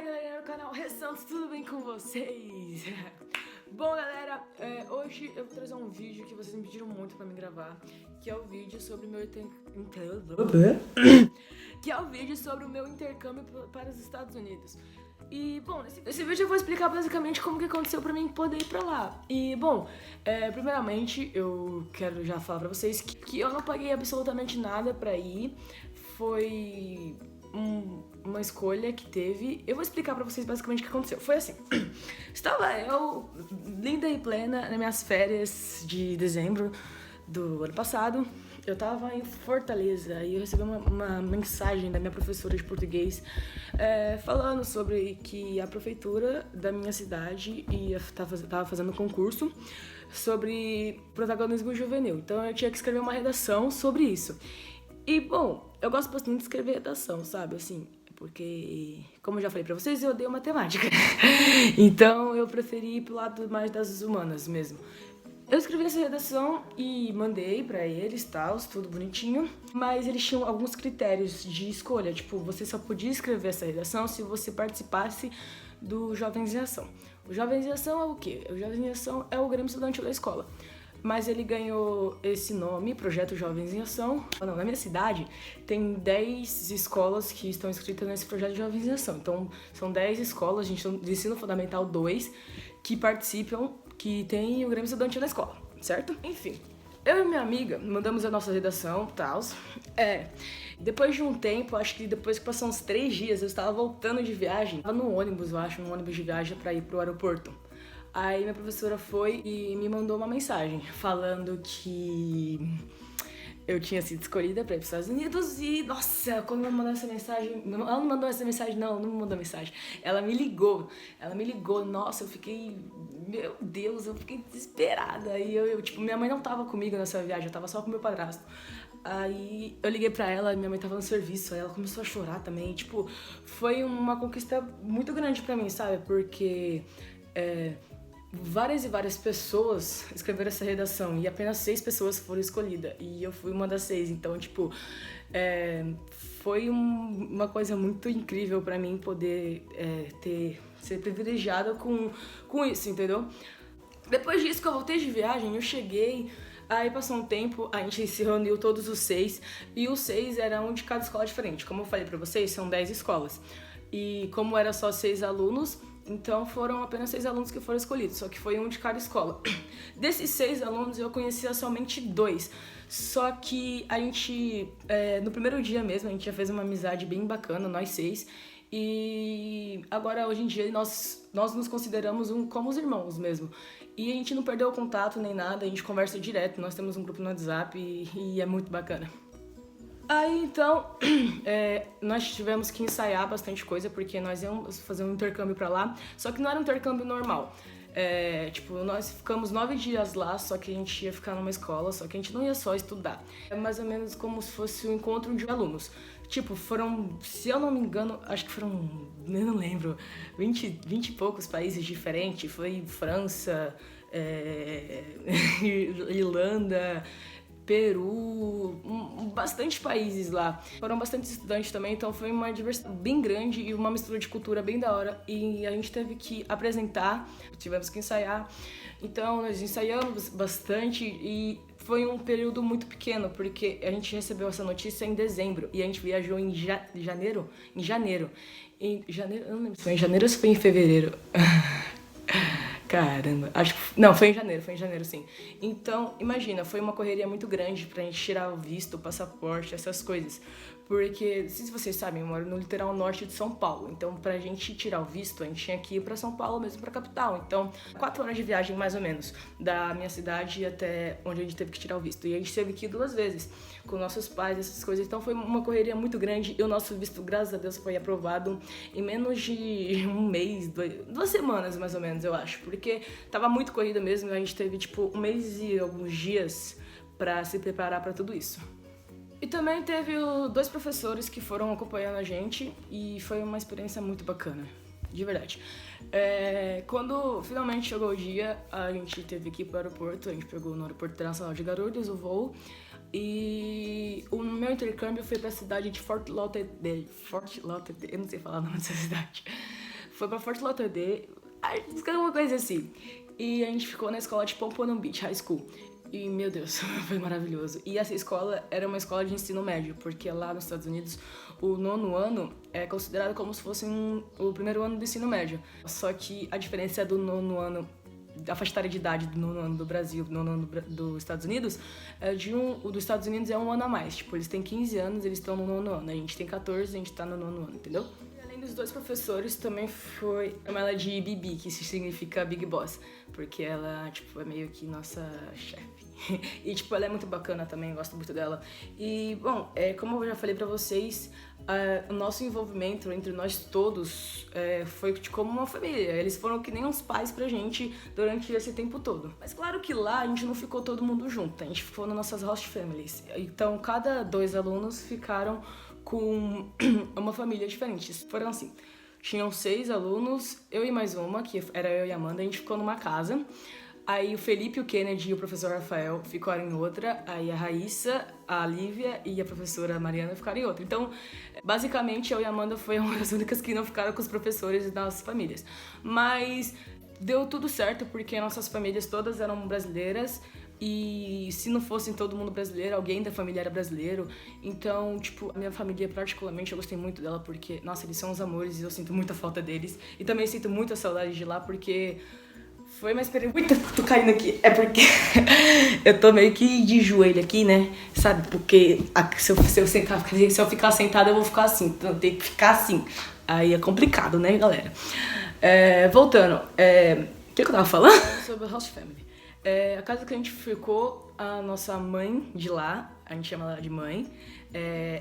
Fala galera do canal Ressantos, tudo bem com vocês? Bom galera, hoje eu vou trazer um vídeo que vocês me pediram muito pra me gravar, que é o vídeo sobre o meu intercâmbio para os Estados Unidos. E bom, nesse vídeo eu vou explicar basicamente como que aconteceu pra mim poder ir pra lá. E bom, primeiramente eu quero já falar pra vocês que eu não paguei absolutamente nada pra ir. Foi uma escolha que teve. Eu vou explicar pra vocês basicamente o que aconteceu. Foi assim, estava eu, linda e plena, nas minhas férias de dezembro do ano passado. Eu tava em Fortaleza e eu recebi uma mensagem da minha professora de português falando sobre que a prefeitura da minha cidade tava fazendo um concurso sobre protagonismo juvenil. Então eu tinha que escrever uma redação sobre isso. E, bom, eu gosto bastante de escrever redação, sabe, assim, porque, como eu já falei pra vocês, eu odeio matemática. Então, eu preferi ir pro lado mais das humanas mesmo. Eu escrevi essa redação e mandei pra eles, tal, tudo bonitinho. Mas eles tinham alguns critérios de escolha, tipo, você só podia escrever essa redação se você participasse do Jovens em Ação. O Jovens em Ação é o quê? O Jovens em Ação é o Grêmio Estudantil da escola. Mas ele ganhou esse nome, Projeto Jovens em Ação. Não, na minha cidade tem 10 escolas que estão inscritas nesse Projeto Jovens em Ação. Então, são 10 escolas de ensino fundamental 2 que participam, que tem o Grêmio Estudantil da escola, certo? Enfim, eu e minha amiga mandamos a nossa redação e tal. Depois de um tempo, acho que depois que passou uns 3 dias, eu estava voltando de viagem. Tava no ônibus, eu acho, num ônibus de viagem pra ir pro aeroporto. Aí minha professora foi e me mandou uma mensagem falando que eu tinha sido escolhida para ir para os Estados Unidos e, nossa, quando ela mandou essa mensagem... Ela não mandou essa mensagem, não me mandou mensagem. Ela me ligou, nossa, eu fiquei... Meu Deus, eu fiquei desesperada. Aí tipo, minha mãe não tava comigo nessa viagem, eu tava só com meu padrasto. Aí eu liguei pra ela, minha mãe tava no serviço, aí ela começou a chorar também. Tipo, foi uma conquista muito grande pra mim, sabe? Porque... várias e várias pessoas escreveram essa redação e apenas 6 pessoas foram escolhidas e eu fui uma das 6, então tipo foi uma coisa muito incrível pra mim poder ser privilegiada com isso, entendeu? Depois disso que eu voltei de viagem, eu cheguei, aí passou um tempo, a gente se reuniu todos os 6 e os 6 eram um de cada escola diferente. Como eu falei pra vocês, são 10 escolas e como era só 6 alunos, então foram apenas 6 alunos que foram escolhidos, só que foi um de cada escola. Desses 6 alunos eu conhecia somente 2, só que a gente, no primeiro dia mesmo, a gente já fez uma amizade bem bacana, nós 6, e agora hoje em dia nós nos consideramos como os irmãos mesmo. E a gente não perdeu o contato nem nada, a gente conversa direto, nós temos um grupo no WhatsApp e é muito bacana. Aí, então, nós tivemos que ensaiar bastante coisa, porque nós íamos fazer um intercâmbio pra lá, só que não era um intercâmbio normal. Tipo, nós ficamos 9 dias lá, só que a gente ia ficar numa escola, só que a gente não ia só estudar. É mais ou menos como se fosse um encontro de alunos. Tipo, foram, se eu não me engano, acho que foram, eu não lembro, 20 e poucos países diferentes. Foi França, Irlanda... Peru, bastante países lá. Foram bastante estudantes também, então foi uma diversidade bem grande e uma mistura de cultura bem da hora. E a gente teve que apresentar, tivemos que ensaiar. Então nós ensaiamos bastante e foi um período muito pequeno, porque a gente recebeu essa notícia em dezembro e a gente viajou em janeiro. Em janeiro, eu não lembro se foi em janeiro ou se foi em fevereiro. Caramba, acho que... Não, foi em janeiro sim. Então, imagina, foi uma correria muito grande pra gente tirar o visto, o passaporte, essas coisas. Porque, não sei se vocês sabem, eu moro no litoral norte de São Paulo. Então, pra gente tirar o visto, a gente tinha que ir pra São Paulo mesmo, pra capital. Então, 4 horas de viagem, mais ou menos, da minha cidade até onde a gente teve que tirar o visto. E a gente teve que ir 2 vezes, com nossos pais, essas coisas. Então, foi uma correria muito grande. E o nosso visto, graças a Deus, foi aprovado em menos de um mês, 2 semanas, mais ou menos, eu acho. Porque tava muito corrida mesmo. A gente teve, tipo, 1 mês e alguns dias pra se preparar pra tudo isso. E também teve 2 professores que foram acompanhando a gente e foi uma experiência muito bacana, de verdade. Quando finalmente chegou o dia, a gente teve que ir para o aeroporto, a gente pegou no Aeroporto Internacional de Guarulhos o voo e o meu intercâmbio foi para a cidade de Fort Lauderdale, eu não sei falar o nome dessa cidade. foi pra Fort Lauderdale, uma coisa assim. E a gente ficou na escola de Pompano Beach High School. E, meu Deus, foi maravilhoso. E essa escola era uma escola de ensino médio, porque lá nos Estados Unidos o 9º ano é considerado como se fosse o primeiro ano do ensino médio. Só que a diferença do 9º ano, a faixa etária de idade do 9º ano do Brasil, do 9º ano dos Estados Unidos, o dos Estados Unidos é um ano a mais. Tipo, eles têm 15 anos, eles estão no 9º ano. A gente tem 14, a gente tá no 9º ano, entendeu? Dos 2 professores também foi ela de Bibi, que significa Big Boss, porque ela, tipo, é meio que nossa chefe. E, tipo, ela é muito bacana também, gosto muito dela. E, bom, como eu já falei pra vocês, o nosso envolvimento entre nós todos foi como uma família. Eles foram que nem uns pais pra gente durante esse tempo todo. Mas claro que lá a gente não ficou todo mundo junto, a gente ficou nas nossas host families. Então, cada 2 alunos ficaram com uma família diferente. Foram assim, tinham 6 alunos, eu e mais uma, que era eu e a Amanda, a gente ficou numa casa. Aí o Felipe, o Kennedy e o professor Rafael ficaram em outra, aí a Raíssa, a Lívia e a professora Mariana ficaram em outra. Então, basicamente, eu e a Amanda foi uma das únicas que não ficaram com os professores das nossas famílias. Mas deu tudo certo, porque nossas famílias todas eram brasileiras, e se não fosse todo mundo brasileiro, alguém da família era brasileiro. Então, tipo, a minha família particularmente, eu gostei muito dela porque, nossa, eles são os amores e eu sinto muita falta deles. E também sinto muita saudade de lá porque foi uma experiência... Eita, tô caindo aqui. É porque eu tô meio que de joelho aqui, né? Sabe? Porque se eu ficar sentada, eu vou ficar assim. Então eu tenho que ficar assim. Aí é complicado, né, galera? Voltando. O que eu tava falando? Sobre o House Family. A casa que a gente ficou, a nossa mãe de lá, a gente chama ela de mãe,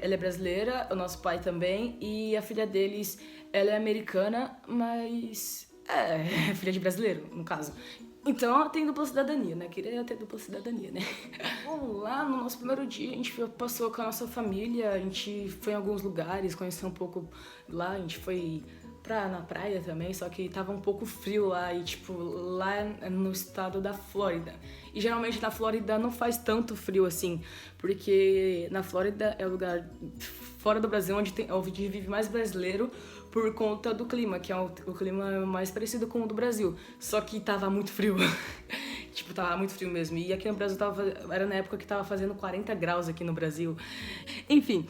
ela é brasileira, o nosso pai também, e a filha deles, ela é americana, mas é filha de brasileiro, no caso. Então ela tem dupla cidadania, né? Queria ter dupla cidadania, né? Bom, lá no nosso primeiro dia a gente passou com a nossa família, a gente foi em alguns lugares, conheceu um pouco lá, a gente foi na praia também, só que tava um pouco frio lá e, tipo, lá no estado da Flórida. E geralmente na Flórida não faz tanto frio assim, porque na Flórida é o lugar fora do Brasil onde vive mais brasileiro por conta do clima, que é o clima mais parecido com o do Brasil. Só que tava muito frio. Tipo, tava muito frio mesmo. E aqui no Brasil era na época que tava fazendo 40 graus aqui no Brasil. Enfim,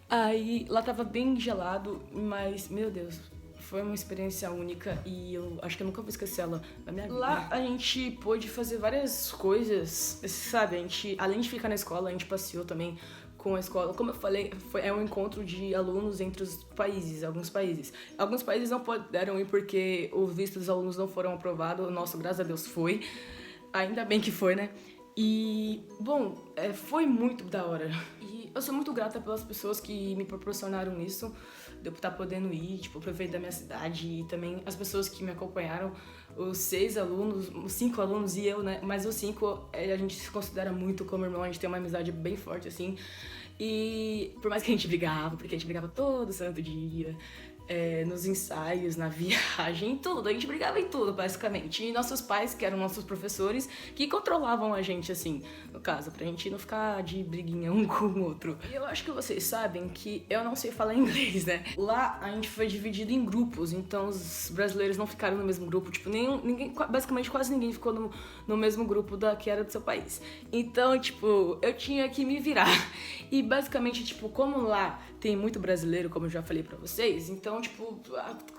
aí lá tava bem gelado, mas, meu Deus, foi uma experiência única e eu acho que eu nunca vou esquecer ela na minha vida. Lá a gente pôde fazer várias coisas, sabe? A gente, além de ficar na escola, a gente passeou também com a escola. Como eu falei, é um encontro de alunos entre os países, alguns países. Alguns países não puderam ir porque o visto dos alunos não foram aprovados. O nosso, graças a Deus, foi. Ainda bem que foi, né? E, bom, foi muito da hora. E eu sou muito grata pelas pessoas que me proporcionaram isso, de eu estar podendo ir, tipo, o prefeito da minha cidade e também as pessoas que me acompanharam, os 6 alunos, os 5 alunos e eu, né? Mas os 5, a gente se considera muito como irmão, a gente tem uma amizade bem forte, assim. E por mais que a gente brigava, porque a gente brigava todo santo dia, nos ensaios, na viagem, em tudo. A gente brigava em tudo, basicamente. E nossos pais, que eram nossos professores, que controlavam a gente, assim, no caso, pra gente não ficar de briguinha um com o outro. E eu acho que vocês sabem que eu não sei falar inglês, né? Lá a gente foi dividido em grupos, então os brasileiros não ficaram no mesmo grupo, tipo, ninguém, basicamente quase ninguém ficou no mesmo grupo que era do seu país. Então, tipo, eu tinha que me virar. E basicamente, tipo, como lá tem muito brasileiro, como eu já falei pra vocês, então, tipo,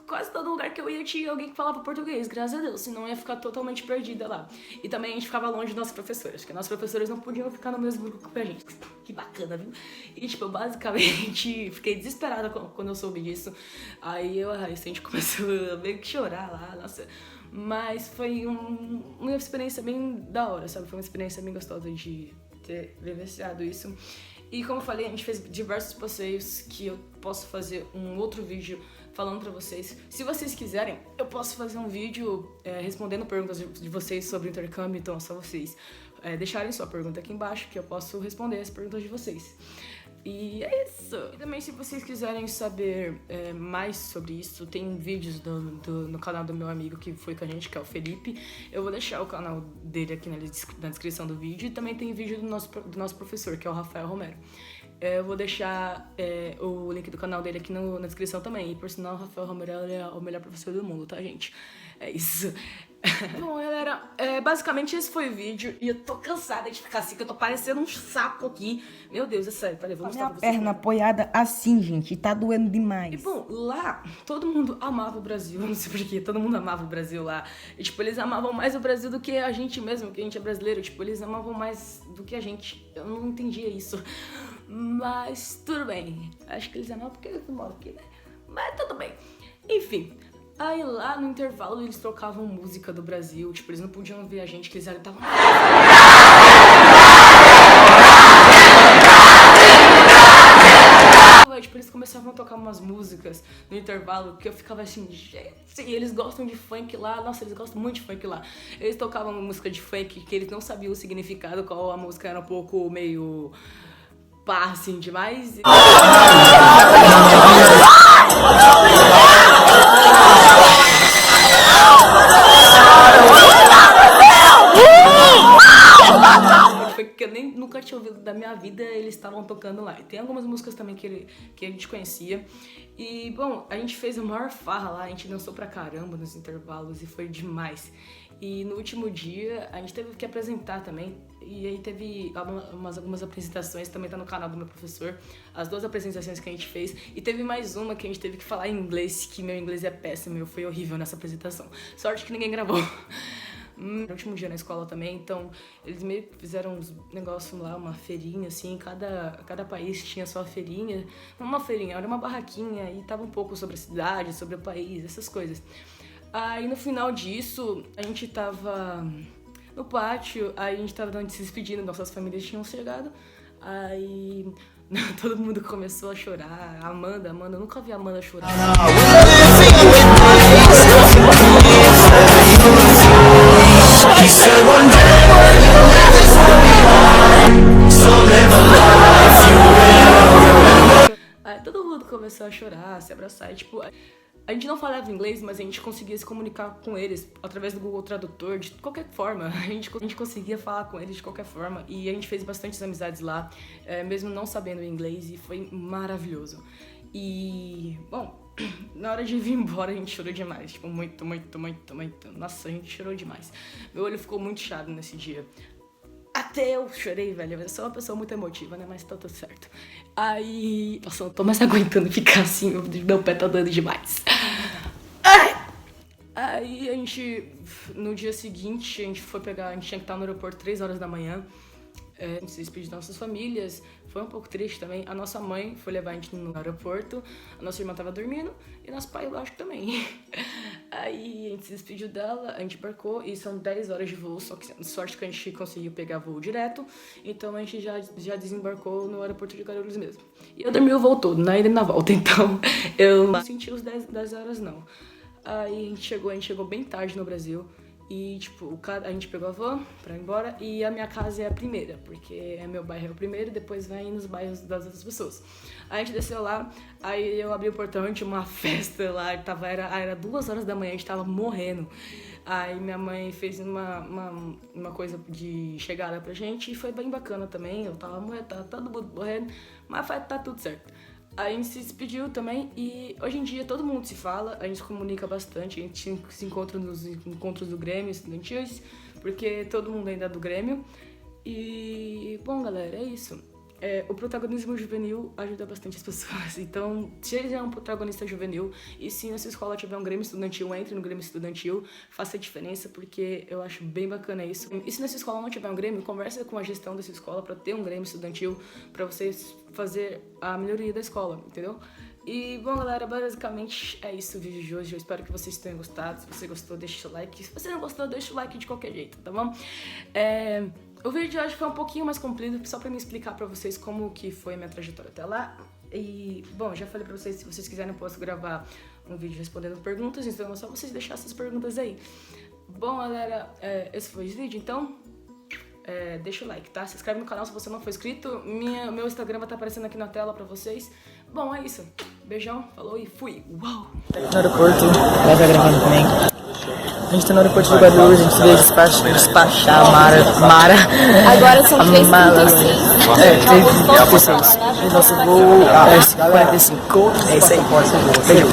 quase todo lugar que eu ia tinha alguém que falava português, graças a Deus, senão eu ia ficar totalmente perdida lá. E também a gente ficava longe dos nossos professores, porque nossos professores não podiam ficar no mesmo grupo que a gente. Que bacana, viu? E, tipo, eu basicamente fiquei desesperada quando eu soube disso. Aí a gente começou a meio que chorar lá, nossa. Mas foi uma experiência bem da hora, sabe? Foi uma experiência bem gostosa de ter vivenciado isso. E como eu falei, a gente fez diversos passeios que eu posso fazer um outro vídeo falando pra vocês. Se vocês quiserem, eu posso fazer um vídeo respondendo perguntas de vocês sobre o intercâmbio, então é só vocês deixarem sua pergunta aqui embaixo que eu posso responder as perguntas de vocês. E é isso. E também, se vocês quiserem saber mais sobre isso, tem vídeos no canal do meu amigo que foi com a gente, que é o Felipe. Eu vou deixar o canal dele aqui na descrição do vídeo. E também tem vídeo do nosso professor, que é o Rafael Romero. Eu vou deixar o link do canal dele aqui na descrição também. E por sinal, o Rafael Romero é o melhor professor do mundo, tá, gente? É isso. Bom, galera, basicamente esse foi o vídeo. E eu tô cansada de ficar assim, que eu tô parecendo um sapo aqui. Meu Deus, é sério. Peraí, vou mostrar pra vocês. Minha perna apoiada assim, gente, e tá doendo demais. E bom, lá, todo mundo amava o Brasil. Não sei porquê, todo mundo amava o Brasil lá. E tipo, eles amavam mais o Brasil do que a gente mesmo, que a gente é brasileiro. Tipo, eles amavam mais do que a gente. Eu não entendia isso. Mas tudo bem. Acho que eles amavam porque eu moro aqui, né? Mas tudo bem. Enfim. Aí lá no intervalo eles trocavam música do Brasil, tipo, eles não podiam ver a gente, que eles estavam... Tipo, eles começavam a tocar umas músicas no intervalo que eu ficava assim, gente, eles gostam de funk lá, nossa, eles gostam muito de funk lá. Eles tocavam uma música de funk que eles não sabiam o significado, qual a música era um pouco meio... pá, assim, demais. Que eu nem nunca tinha ouvido da minha vida, eles estavam tocando lá. E tem algumas músicas também que a gente conhecia. E, bom, a gente fez a maior farra lá, a gente dançou pra caramba nos intervalos e foi demais. E no último dia, a gente teve que apresentar também. E aí teve algumas apresentações, também tá no canal do meu professor. As 2 apresentações que a gente fez. E teve mais uma que a gente teve que falar em inglês, que meu inglês é péssimo, foi horrível nessa apresentação. Sorte que ninguém gravou. No último dia na escola também, então eles meio que fizeram uns negócios lá, uma feirinha assim, cada país tinha sua feirinha, uma feirinha, era uma barraquinha e tava um pouco sobre a cidade, sobre o país, essas coisas. Aí no final disso, a gente tava no pátio, aí a gente tava se despedindo, nossas famílias tinham chegado, aí todo mundo começou a chorar, Amanda, eu nunca vi a Amanda chorar. Aí todo mundo começou a chorar, se abraçar, e, tipo, a gente não falava inglês, mas a gente conseguia se comunicar com eles através do Google Tradutor, de qualquer forma. A gente conseguia falar com eles de qualquer forma e a gente fez bastantes amizades lá, mesmo não sabendo inglês, e foi maravilhoso. E, bom, na hora de vir embora a gente chorou demais, tipo, muito. Nossa, a gente chorou demais. Meu olho ficou muito inchado nesse dia. Até eu chorei, velho. Eu sou uma pessoa muito emotiva, né? Mas tá tudo certo. Aí... Nossa, eu não tô mais aguentando ficar assim. Meu pé tá dando demais. Ai! Aí a gente... No dia seguinte, a gente foi pegar... A gente tinha que estar no aeroporto 3 horas da manhã. A gente se despediu de nossas famílias. Foi um pouco triste também. A nossa mãe foi levar a gente no aeroporto. A nossa irmã tava dormindo. E nosso pai, eu acho que também. Aí a gente se despediu dela, a gente embarcou e são 10 horas de voo, só que sorte que a gente conseguiu pegar voo direto, então a gente já desembarcou no aeroporto de Guarulhos mesmo. E eu dormi o voo todo, na ida e na volta, então eu não senti os 10 horas não. Aí a gente chegou bem tarde no Brasil. E, tipo, a gente pegou a van pra ir embora e a minha casa é a primeira, porque meu bairro é o primeiro e depois vem nos bairros das outras pessoas. Aí a gente desceu lá, aí eu abri o portão, tinha uma festa lá, era 2 horas da manhã, a gente tava morrendo. Aí minha mãe fez uma coisa de chegada pra gente e foi bem bacana também, eu tava morrendo, tava todo mundo morrendo, mas tá tudo certo. Aí a gente se despediu também e hoje em dia todo mundo se fala, a gente se comunica bastante, a gente se encontra nos encontros do Grêmio estudantis, porque todo mundo ainda é do Grêmio. E, bom, galera, é isso. O protagonismo juvenil ajuda bastante as pessoas, então seja um protagonista juvenil e se na sua escola tiver um Grêmio estudantil, entre no Grêmio estudantil, faça a diferença porque eu acho bem bacana isso. E se na sua escola não tiver um Grêmio, conversa com a gestão da sua escola para ter um Grêmio estudantil, para vocês fazer a melhoria da escola, entendeu? E, bom, galera, basicamente é isso o vídeo de hoje. Eu espero que vocês tenham gostado. Se você gostou, deixa o like. Se você não gostou, deixa o like de qualquer jeito, tá bom? O vídeo de hoje foi um pouquinho mais comprido, só pra me explicar pra vocês como que foi a minha trajetória até lá. E, bom, já falei pra vocês, se vocês quiserem eu posso gravar um vídeo respondendo perguntas, então é só vocês deixarem essas perguntas aí. Bom, galera, esse foi o vídeo, então... deixa o like, tá? Se inscreve no canal se você não for inscrito. Meu Instagram vai estar aparecendo aqui na tela pra vocês. Bom, é isso. Beijão, falou e fui. Uau! No aeroporto, vai gravando também. A gente tá no aeroporto de Guarulhos, a gente veio despachar a Mara. Agora são 3h36. 3h36. E nosso voo é 5h45. É isso aí. Beijo.